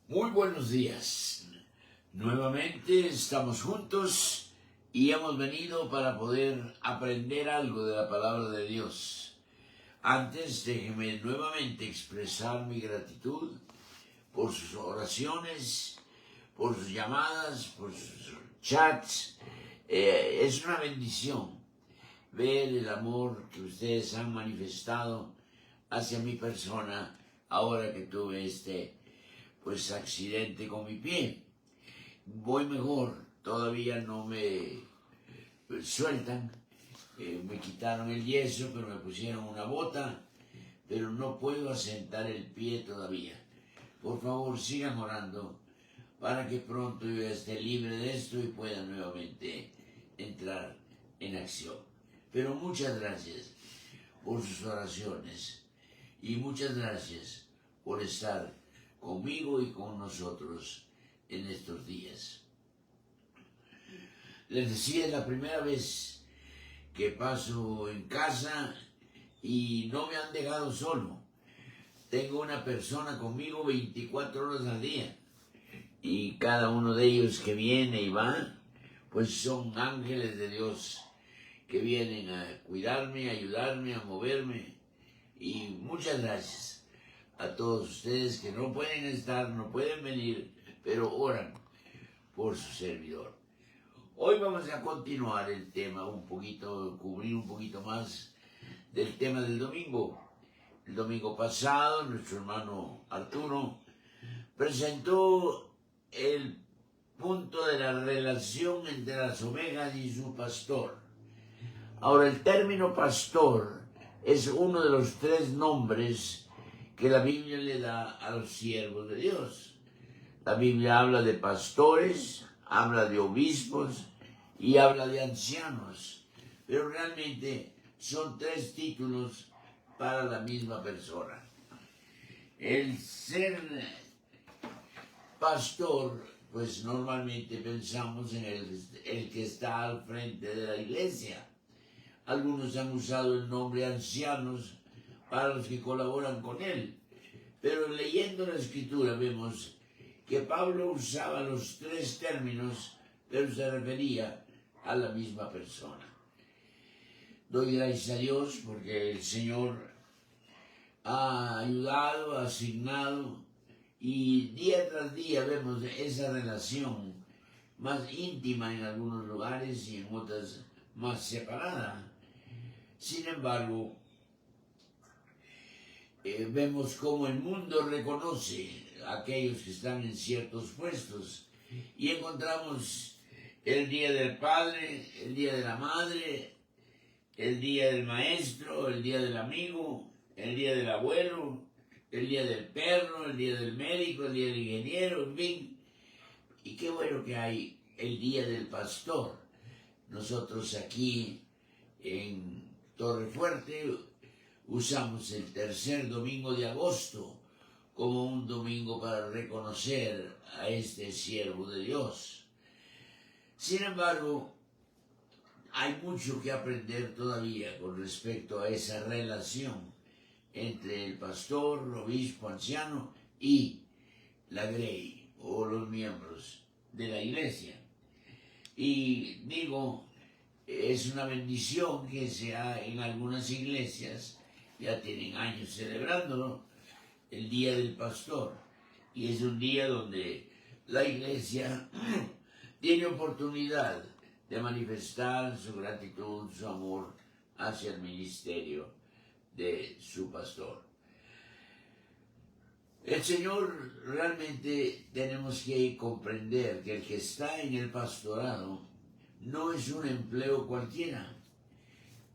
Muy buenos días. Nuevamente estamos juntos y hemos venido para poder aprender algo de la palabra de Dios. Antes, déjeme nuevamente expresar mi gratitud por sus oraciones, por sus llamadas, por sus chats. Es una bendición ver el amor que ustedes han manifestado hacia mi persona ahora que tuve este accidente con mi pie. Voy mejor, todavía no me sueltan, me quitaron el yeso, pero me pusieron una bota, pero no puedo asentar el pie todavía. Por favor, sigan orando para que pronto yo esté libre de esto y pueda nuevamente entrar en acción. Pero muchas gracias por sus oraciones y muchas gracias por estar conmigo y con nosotros en estos días. Les decía, es la primera vez que paso en casa y no me han dejado solo. Tengo una persona conmigo 24 horas al día y cada uno de ellos que viene y va, pues son ángeles de Dios que vienen a cuidarme, a ayudarme, a moverme. Y muchas gracias a todos ustedes que no pueden estar, no pueden venir, pero oran por su servidor. Hoy vamos a continuar el tema cubrir un poquito más del tema del domingo. El domingo pasado, nuestro hermano Arturo presentó el punto de la relación entre las ovejas y su pastor. Ahora, el término pastor es uno de los 3 nombres que la Biblia le da a los siervos de Dios. La Biblia habla de pastores, habla de obispos y habla de ancianos, pero realmente son 3 títulos para la misma persona. El ser pastor, pues normalmente pensamos en el que está al frente de la iglesia. Algunos han usado el nombre ancianos para los que colaboran con él. Pero leyendo la Escritura vemos que Pablo usaba los 3 términos, pero se refería a la misma persona. Doy gracias a Dios porque el Señor ha ayudado, ha asignado, y día tras día vemos esa relación más íntima en algunos lugares y en otras más separada. Sin embargo, vemos cómo el mundo reconoce a aquellos que están en ciertos puestos y encontramos el día del padre, el día de la madre, el día del maestro, el día del amigo, el día del abuelo, el día del perro, el día del médico, el día del ingeniero, en fin. Y qué bueno que hay el día del pastor. Nosotros aquí en Torrefuerte usamos el tercer domingo de agosto como un domingo para reconocer a este siervo de Dios. Sin embargo, hay mucho que aprender todavía con respecto a esa relación entre el pastor, obispo, anciano y la grey o los miembros de la iglesia. Y digo, es una bendición que sea en algunas iglesias, ya tienen años celebrándolo, el Día del Pastor. Y es un día donde la iglesia tiene oportunidad de manifestar su gratitud, su amor hacia el ministerio de su pastor. El Señor, realmente tenemos que comprender que el que está en el pastorado no es un empleo cualquiera,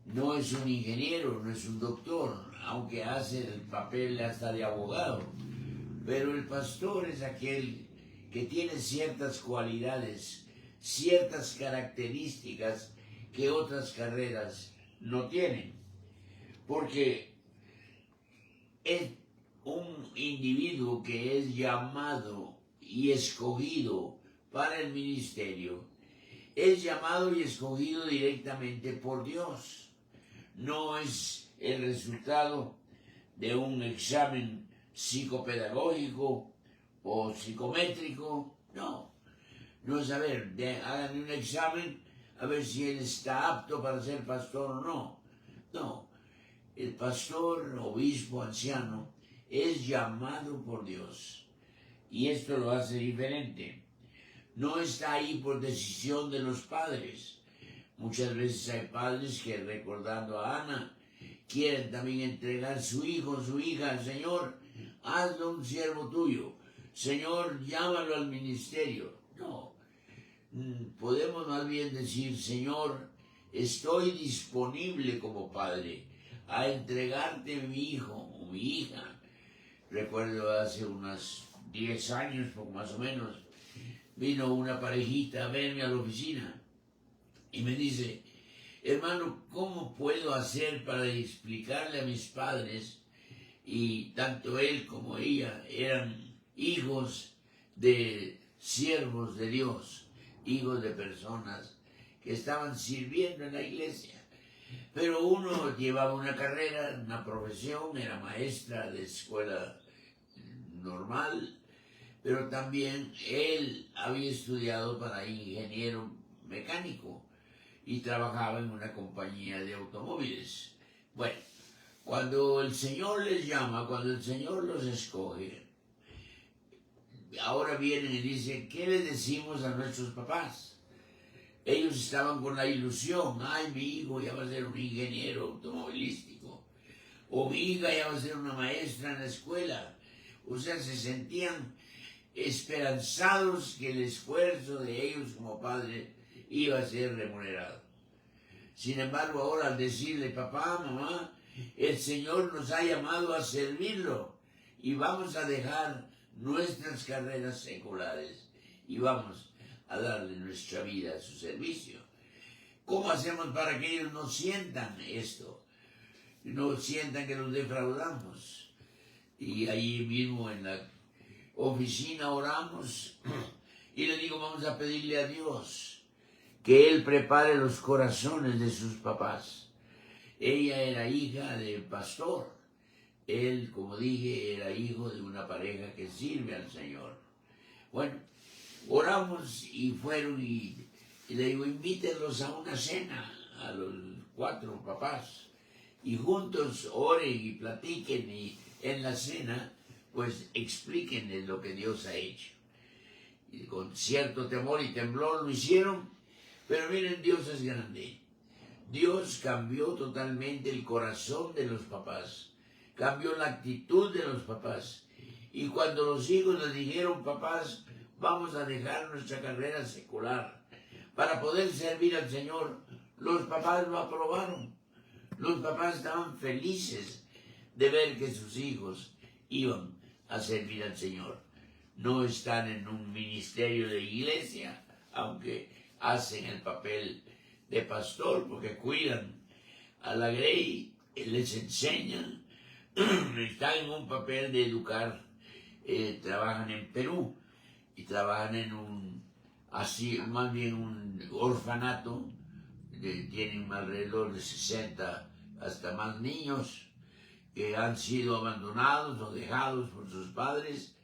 no es un ingeniero, no es un doctor, aunque hace el papel hasta de abogado, pero el pastor es aquel que tiene ciertas cualidades, ciertas características que otras carreras no tienen, porque es un individuo que es llamado y escogido para el ministerio, es llamado y escogido directamente por Dios. No es el resultado de un examen psicopedagógico o psicométrico, no. No es, a ver, hagan un examen a ver si él está apto para ser pastor o no. No, el pastor, obispo, anciano, es llamado por Dios. Y esto lo hace diferente. No está ahí por decisión de los padres. Muchas veces hay padres que, recordando a Ana, quieren también entregar su hijo, su hija al Señor. Hazlo un siervo tuyo. Señor, llámalo al ministerio. No. Podemos más bien decir, Señor, estoy disponible como padre a entregarte mi hijo o mi hija. Recuerdo hace unos 10 años, poco más o menos, vino una parejita a verme a la oficina y me dice, hermano, ¿cómo puedo hacer para explicarle a mis padres? Y tanto él como ella eran hijos de siervos de Dios, hijos de personas que estaban sirviendo en la iglesia. Pero uno llevaba una carrera, una profesión, era maestra de escuela normal, pero también él había estudiado para ingeniero mecánico y trabajaba en una compañía de automóviles. Bueno, cuando el Señor les llama, cuando el Señor los escoge, ahora vienen y dicen, ¿qué le decimos a nuestros papás? Ellos estaban con la ilusión, ay, mi hijo ya va a ser un ingeniero automovilístico, o mi hija ya va a ser una maestra en la escuela. O sea, se sentían esperanzados que el esfuerzo de ellos como padres iba a ser remunerado. Sin embargo, ahora al decirle, papá, mamá, el Señor nos ha llamado a servirlo y vamos a dejar nuestras carreras seculares y vamos a darle nuestra vida a su servicio. ¿Cómo hacemos para que ellos no sientan esto? No sientan que los defraudamos. Y ahí mismo en la oficina oramos y le digo, vamos a pedirle a Dios que Él prepare los corazones de sus papás. Ella era hija del pastor. Él, como dije, era hijo de una pareja que sirve al Señor. Bueno, oramos y fueron y le digo, invítenlos a una cena a los 4 papás y juntos oren y platiquen y en la cena pues explíquenles lo que Dios ha hecho. Y con cierto temor y temblor lo hicieron, pero miren, Dios es grande. Dios cambió totalmente el corazón de los papás, cambió la actitud de los papás. Y cuando los hijos les dijeron, papás, vamos a dejar nuestra carrera secular para poder servir al Señor, los papás lo aprobaron. Los papás estaban felices de ver que sus hijos iban a servir al Señor. No están en un ministerio de iglesia, aunque hacen el papel de pastor, porque cuidan a la grey, les enseñan, están en un papel de educar, trabajan en Perú y trabajan en más bien un orfanato, tienen alrededor de 60 hasta más niños que han sido abandonados o dejados por sus padres,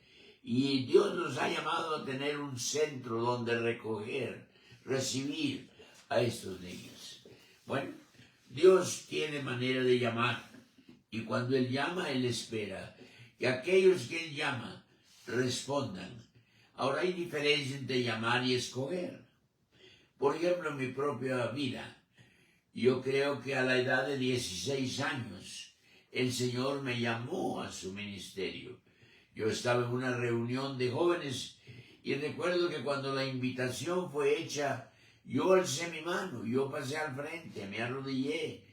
y Dios nos ha llamado a tener un centro donde recoger, recibir a estos niños. Bueno, Dios tiene manera de llamar, y cuando Él llama, Él espera que aquellos que Él llama respondan. Ahora hay diferencia entre llamar y escoger. Por ejemplo, en mi propia vida, yo creo que a la edad de 16 años, el Señor me llamó a su ministerio. Yo estaba en una reunión de jóvenes y recuerdo que cuando la invitación fue hecha, yo alcé mi mano, yo pasé al frente, me arrodillé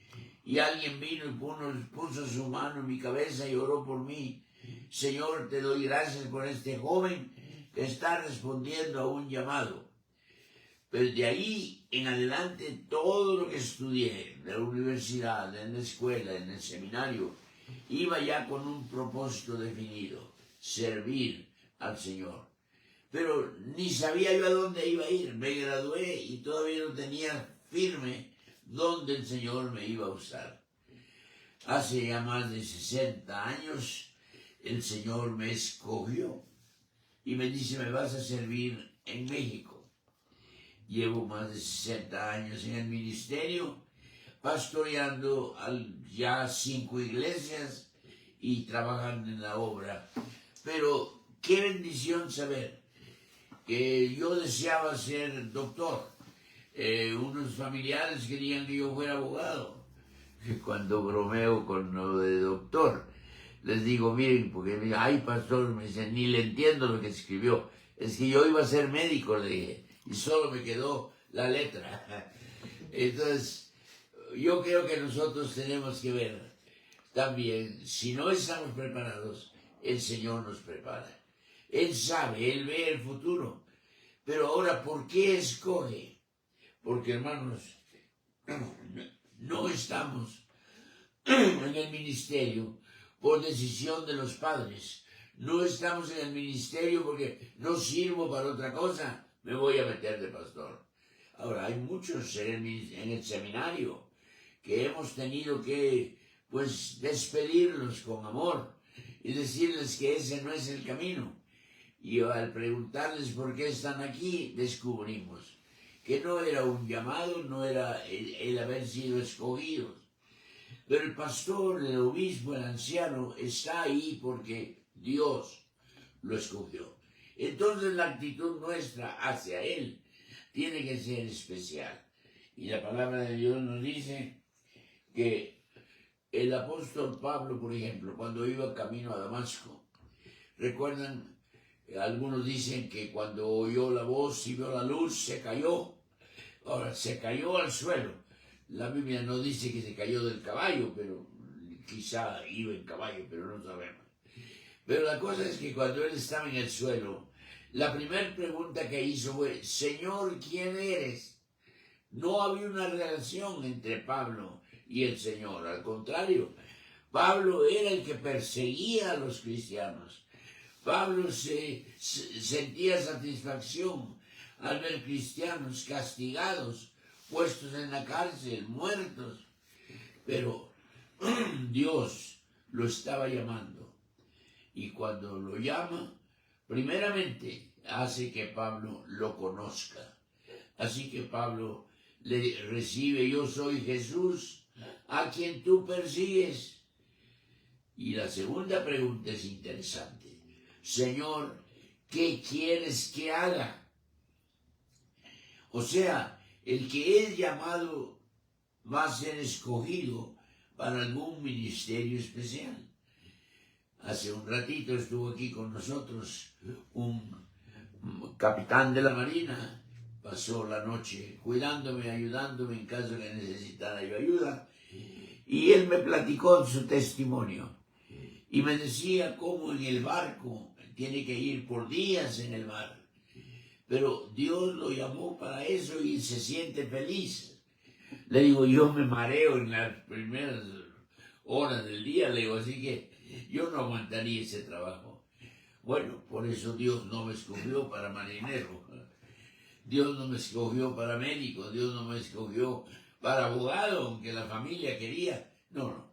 y alguien vino y puso su mano en mi cabeza y oró por mí. Señor, te doy gracias por este joven que está respondiendo a un llamado. Pero de ahí en adelante todo lo que estudié, en la universidad, en la escuela, en el seminario, iba ya con un propósito definido, servir al Señor. Pero ni sabía yo a dónde iba a ir, me gradué y todavía no tenía firme dónde el Señor me iba a usar. Hace ya más de 60 años el Señor me escogió y me dice, me vas a servir en México. Llevo más de 60 años en el ministerio, pastoreando ya 5 iglesias y trabajando en la obra. Pero qué bendición saber que yo deseaba ser doctor. Unos familiares querían que yo fuera abogado. Cuando bromeo con lo de doctor, les digo, miren, porque me dicen, ay, pastor, me dicen, ni le entiendo lo que escribió. Es que yo iba a ser médico, le dije, y solo me quedó la letra. Entonces, yo creo que nosotros tenemos que ver también, si no estamos preparados, el Señor nos prepara. Él sabe, Él ve el futuro. Pero ahora, ¿por qué escoge? Porque, hermanos, no estamos en el ministerio por decisión de los padres. No estamos en el ministerio porque no sirvo para otra cosa, me voy a meter de pastor. Ahora, hay muchos en el seminario que hemos tenido que, pues, despedirlos con amor y decirles que ese no es el camino. Y al preguntarles por qué están aquí, descubrimos que no era un llamado, no era el haber sido escogidos. Pero el pastor, el obispo, el anciano está ahí porque Dios lo escogió. Entonces la actitud nuestra hacia Él tiene que ser especial. Y la palabra de Dios nos dice que el apóstol Pablo, por ejemplo, cuando iba camino a Damasco, recuerdan, algunos dicen que cuando oyó la voz y vio la luz, se cayó. Ahora, se cayó al suelo. La Biblia no dice que se cayó del caballo, pero quizá iba en caballo, pero no sabemos. Pero la cosa es que cuando él estaba en el suelo, la primera pregunta que hizo fue, Señor, ¿quién eres? No había una relación entre Pablo y el Señor. Al contrario, Pablo era el que perseguía a los cristianos. Pablo sentía satisfacción al ver cristianos castigados, puestos en la cárcel, muertos. Pero Dios lo estaba llamando. Y cuando lo llama, primeramente hace que Pablo lo conozca. Así que Pablo le recibe, yo soy Jesús, a quien tú persigues. Y la segunda pregunta es interesante. Señor, ¿qué quieres que haga? O sea, el que es llamado va a ser escogido para algún ministerio especial. Hace un ratito estuvo aquí con nosotros un capitán de la Marina, pasó la noche cuidándome, ayudándome en caso que necesitara yo ayuda, y él me platicó su testimonio y me decía cómo en el barco tiene que ir por días en el mar, pero Dios lo llamó para eso y se siente feliz. Le digo, yo me mareo en las primeras horas del día, le digo, así que yo no aguantaría ese trabajo. Bueno, por eso Dios no me escogió para marinero, Dios no me escogió para médico, Dios no me escogió para abogado, aunque la familia quería. No,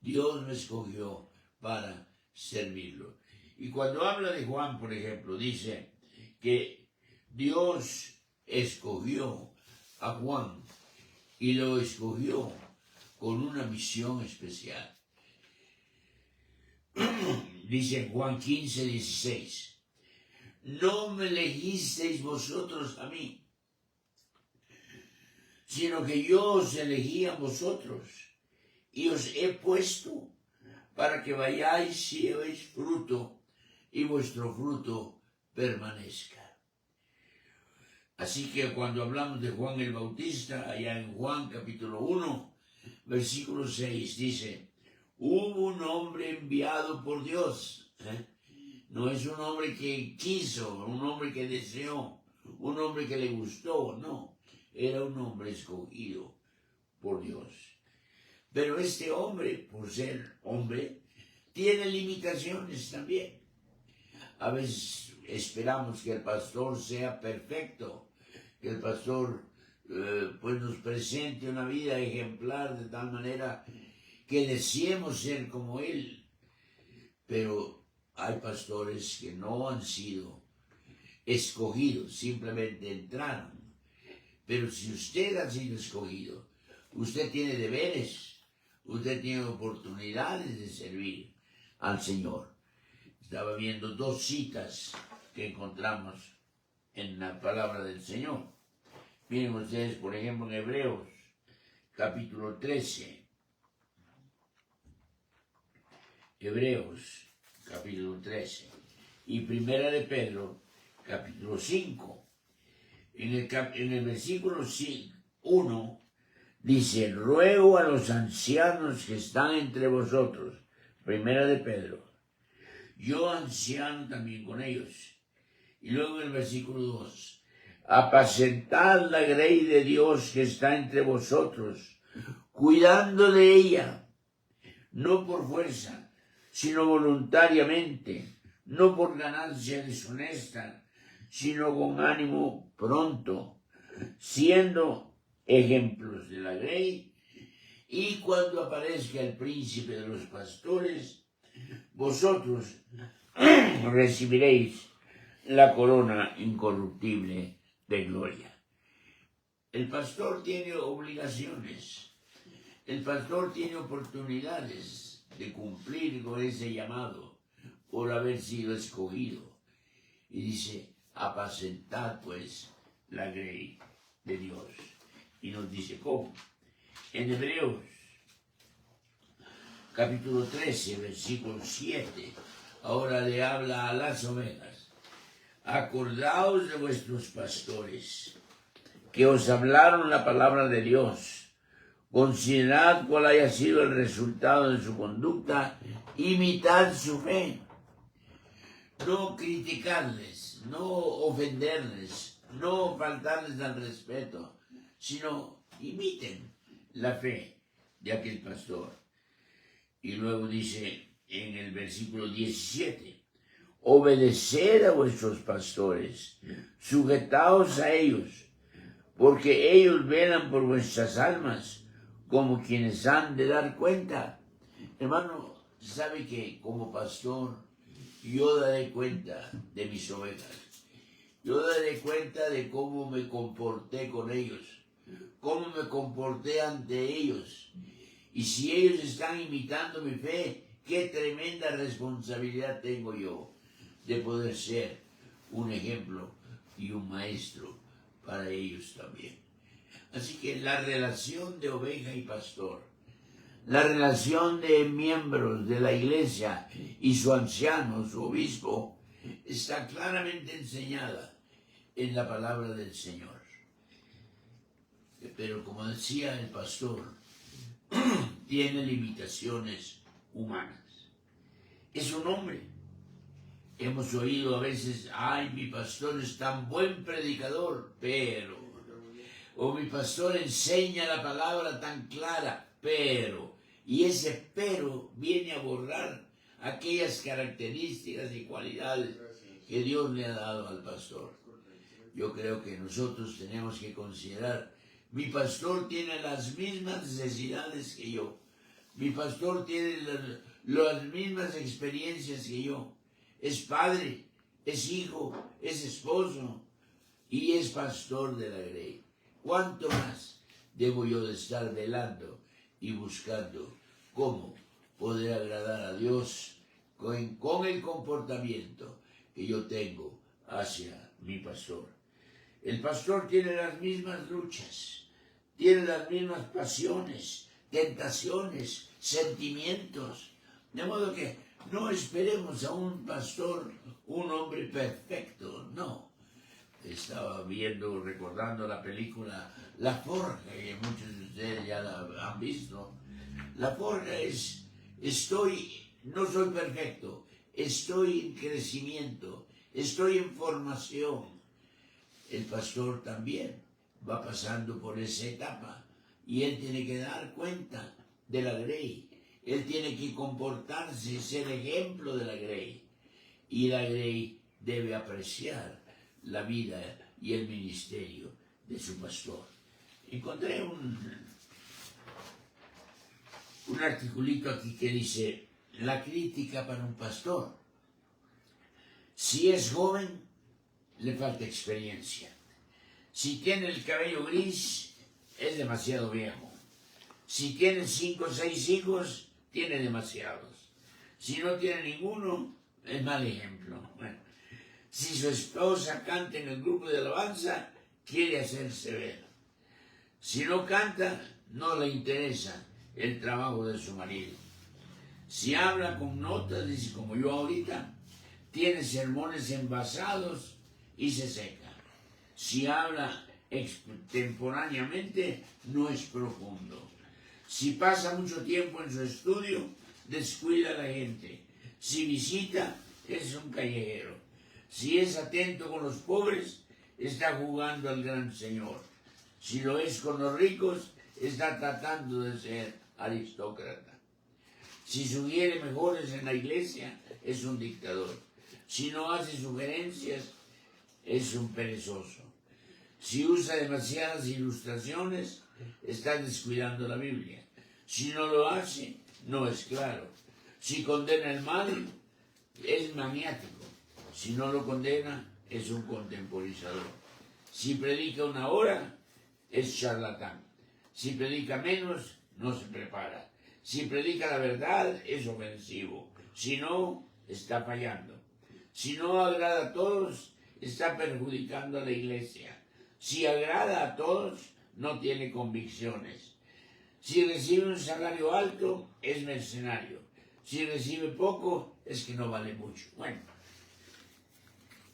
Dios me escogió para servirlo. Y cuando habla de Juan, por ejemplo, dice que Dios escogió a Juan y lo escogió con una misión especial. Dice Juan 15:16, no me elegisteis vosotros a mí, sino que yo os elegí a vosotros y os he puesto para que vayáis y llevéis fruto y vuestro fruto permanezca. Así que cuando hablamos de Juan el Bautista, allá en Juan capítulo 1, versículo 6, dice, hubo un hombre enviado por Dios. No es un hombre que quiso, un hombre que deseó, un hombre que le gustó, no. Era un hombre escogido por Dios. Pero este hombre, por ser hombre, tiene limitaciones también. A veces esperamos que el pastor sea perfecto, que el pastor pues nos presente una vida ejemplar de tal manera que deseemos ser como él. Pero hay pastores que no han sido escogidos, simplemente entraron. Pero si usted ha sido escogido, usted tiene deberes, usted tiene oportunidades de servir al Señor. Estaba viendo dos citas que encontramos en la palabra del Señor. Miren ustedes, por ejemplo, en Hebreos, capítulo 13. Hebreos, capítulo 13. Y Primera de Pedro, capítulo 5. En el versículo 1 dice: ruego a los ancianos que están entre vosotros, Primera de Pedro, yo anciano también con ellos. Y luego en el versículo 2, apacentad la grey de Dios que está entre vosotros, cuidando de ella, no por fuerza, sino voluntariamente, no por ganancia deshonesta, sino con ánimo pronto, siendo ejemplos de la grey, y cuando aparezca el príncipe de los pastores, vosotros recibiréis la corona incorruptible de gloria. El pastor tiene obligaciones, el pastor tiene oportunidades de cumplir con ese llamado por haber sido escogido. Y dice: apacentad pues la grey de Dios. Y nos dice cómo. En Hebreos, capítulo 13, versículo 7, ahora le habla a las ovejas. Acordaos de vuestros pastores, que os hablaron la palabra de Dios. Considerad cuál haya sido el resultado de su conducta, imitad su fe. No criticarles, no ofenderles, no faltarles al respeto, sino imiten la fe de aquel pastor. Y luego dice en el versículo 17, obedeced a vuestros pastores, sujetaos a ellos, porque ellos velan por vuestras almas, como quienes han de dar cuenta. Hermano, sabe que como pastor yo daré cuenta de mis ovejas. Yo daré cuenta de cómo me comporté con ellos, cómo me comporté ante ellos. Y si ellos están imitando mi fe, qué tremenda responsabilidad tengo yo de poder ser un ejemplo y un maestro para ellos también. Así que la relación de oveja y pastor, la relación de miembros de la iglesia y su anciano, su obispo, está claramente enseñada en la palabra del Señor. Pero como decía el pastor, tiene limitaciones humanas. Es un hombre. Hemos oído a veces: ay, mi pastor es tan buen predicador, pero... o mi pastor enseña la palabra tan clara, pero... y ese pero viene a borrar aquellas características y cualidades que Dios le ha dado al pastor. Yo creo que nosotros tenemos que considerar: mi pastor tiene las mismas necesidades que yo. Mi pastor tiene las mismas experiencias que yo. Es padre, es hijo, es esposo y es pastor de la grey. ¿Cuánto más debo yo de estar velando y buscando cómo poder agradar a Dios con el comportamiento que yo tengo hacia mi pastor? El pastor tiene las mismas luchas, tiene las mismas pasiones, tentaciones, sentimientos. De modo que no esperemos a un pastor, un hombre perfecto, no. Estaba recordando la película La Forja, que muchos de ustedes ya la han visto. La Forja es, no soy perfecto, estoy en crecimiento, estoy en formación. El pastor también va pasando por esa etapa y él tiene que dar cuenta de la grey. Él tiene que comportarse, ser ejemplo de la grey. Y la grey debe apreciar la vida y el ministerio de su pastor. Encontré un articulito aquí que dice: la crítica para un pastor. Si es joven, le falta experiencia. Si tiene el cabello gris, es demasiado viejo. Si tiene 5 o 6 hijos, tiene demasiados. Si no tiene ninguno, es mal ejemplo. Bueno, si su esposa canta en el grupo de alabanza, quiere hacerse ver. Si no canta, no le interesa el trabajo de su marido. Si habla con notas, dice como yo ahorita, tiene sermones envasados y se seca. Si habla extemporáneamente, no es profundo. Si pasa mucho tiempo en su estudio, descuida a la gente. Si visita, es un callejero. Si es atento con los pobres, está jugando al gran Señor. Si lo es con los ricos, está tratando de ser aristócrata. Si sugiere mejores en la iglesia, es un dictador. Si no hace sugerencias, es un perezoso. Si usa demasiadas ilustraciones, está descuidando la Biblia. Si no lo hace, no es claro. Si condena el mal, es maniático. Si no lo condena, es un contemporizador. Si predica una hora, es charlatán. Si predica menos, no se prepara. Si predica la verdad, es ofensivo. Si no, está fallando. Si no agrada a todos, está perjudicando a la iglesia. Si agrada a todos, no tiene convicciones. Si recibe un salario alto, es mercenario. Si recibe poco, es que no vale mucho. Bueno,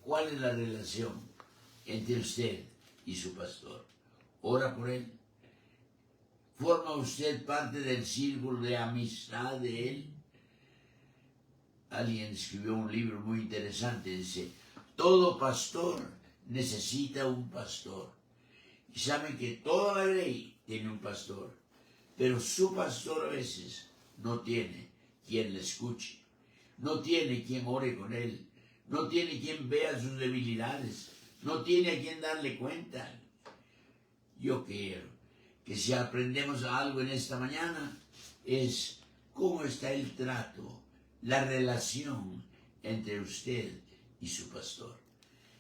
¿cuál es la relación entre usted y su pastor? ¿Ora por él? ¿Forma usted parte del círculo de amistad de él? Alguien escribió un libro muy interesante, dice, todo pastor necesita un pastor. Y saben que toda la ley tiene un pastor, pero su pastor a veces no tiene quien le escuche, no tiene quien ore con él, no tiene quien vea sus debilidades, no tiene a quien darle cuenta. Yo quiero que si aprendemos algo en esta mañana es cómo está el trato, la relación entre usted y su pastor.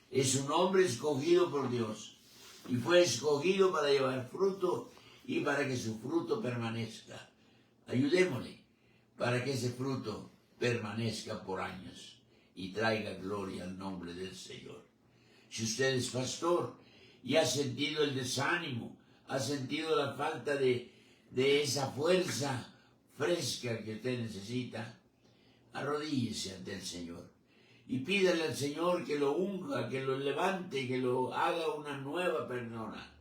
Es un hombre escogido por Dios y fue escogido para llevar fruto y para que su fruto permanezca. Ayudémosle para que ese fruto permanezca por años y traiga gloria al nombre del Señor. Si usted es pastor y ha sentido el desánimo, ha sentido la falta de esa fuerza fresca que usted necesita, arrodíllese ante el Señor y pídale al Señor que lo unja, que lo levante, que lo haga una nueva persona,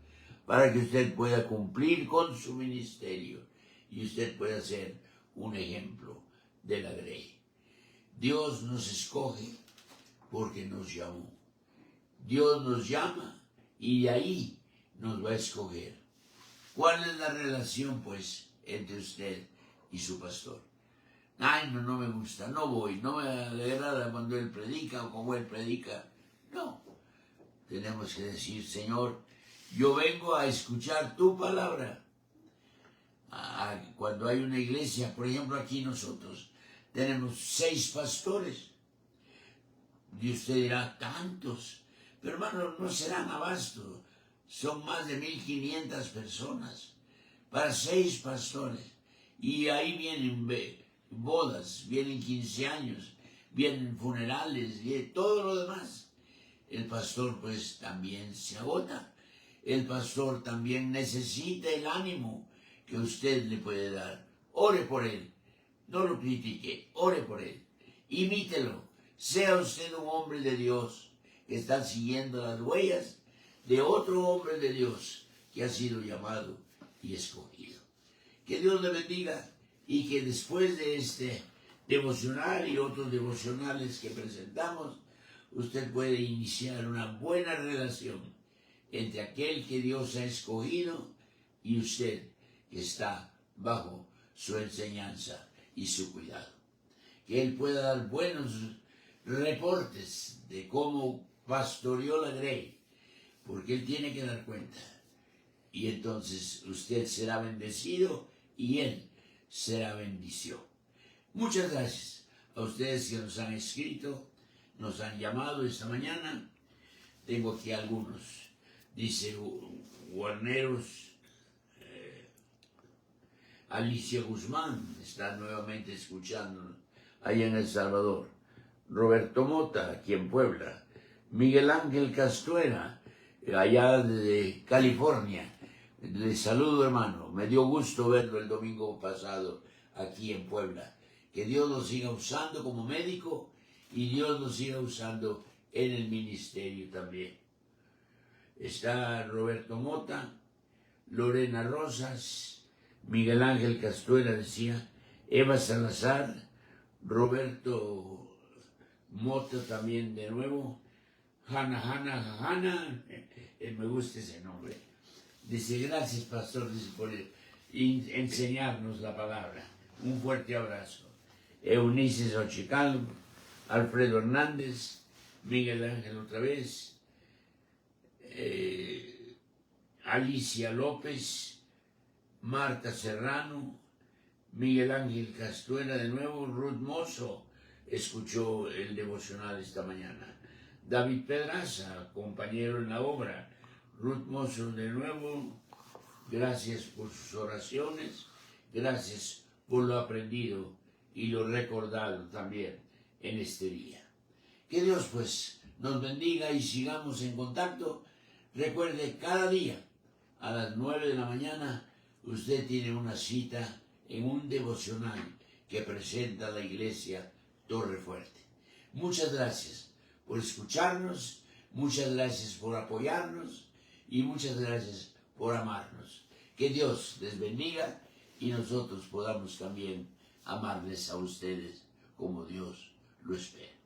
para que usted pueda cumplir con su ministerio y usted pueda ser un ejemplo de la Grey. Dios nos escoge porque nos llamó. Dios nos llama y de ahí nos va a escoger. ¿Cuál es la relación, pues, entre usted y su pastor? Ay, no me gusta, no voy, no me agrada cuando él predica o como él predica. No, tenemos que decir, Señor, yo vengo a escuchar tu palabra. Cuando hay una iglesia, por ejemplo, aquí nosotros tenemos 6 pastores. Y usted dirá, tantos. Pero hermano, no serán abasto. Son más de 1500 personas para 6 pastores. Y ahí vienen bodas, vienen 15 años, vienen funerales, viene todo lo demás. El pastor pues también se agota. El pastor también necesita el ánimo que usted le puede dar. Ore por él. No lo critique, ore por él. Imítelo. Sea usted un hombre de Dios que está siguiendo las huellas de otro hombre de Dios que ha sido llamado y escogido. Que Dios le bendiga y que después de este devocional y otros devocionales que presentamos, usted puede iniciar una buena relación entre aquel que Dios ha escogido y usted que está bajo su enseñanza y su cuidado. Que Él pueda dar buenos reportes de cómo pastoreó la Grey, porque Él tiene que dar cuenta. Y entonces usted será bendecido y Él será bendición. Muchas gracias a ustedes que nos han escrito, nos han llamado esta mañana. Tengo aquí algunos. Dice Guarneros, Alicia Guzmán está nuevamente escuchando allá en El Salvador. Roberto Mota, aquí en Puebla. Miguel Ángel Castuera, allá de California. Le saludo, hermano. Me dio gusto verlo el domingo pasado aquí en Puebla. Que Dios lo siga usando como médico y Dios lo siga usando en el ministerio también. Está Roberto Mota, Lorena Rosas, Miguel Ángel Castuera decía, Eva Salazar, Roberto Mota también de nuevo, Hanna, me gusta ese nombre. Dice, gracias pastor, dice, por enseñarnos la palabra. Un fuerte abrazo. Eunice Xochical, Alfredo Hernández, Miguel Ángel otra vez, Alicia López, Marta Serrano, Miguel Ángel Castuera de nuevo, Ruth Mozo escuchó el devocional esta mañana. David Pedraza, compañero en la obra. Ruth Mozo de nuevo, gracias por sus oraciones, gracias por lo aprendido y lo recordado también en este día. Que Dios pues nos bendiga y sigamos en contacto. Recuerde, cada día a las 9 de la mañana usted tiene una cita en un devocional que presenta la iglesia Torre Fuerte. Muchas gracias por escucharnos, muchas gracias por apoyarnos y muchas gracias por amarnos. Que Dios les bendiga y nosotros podamos también amarles a ustedes como Dios lo espera.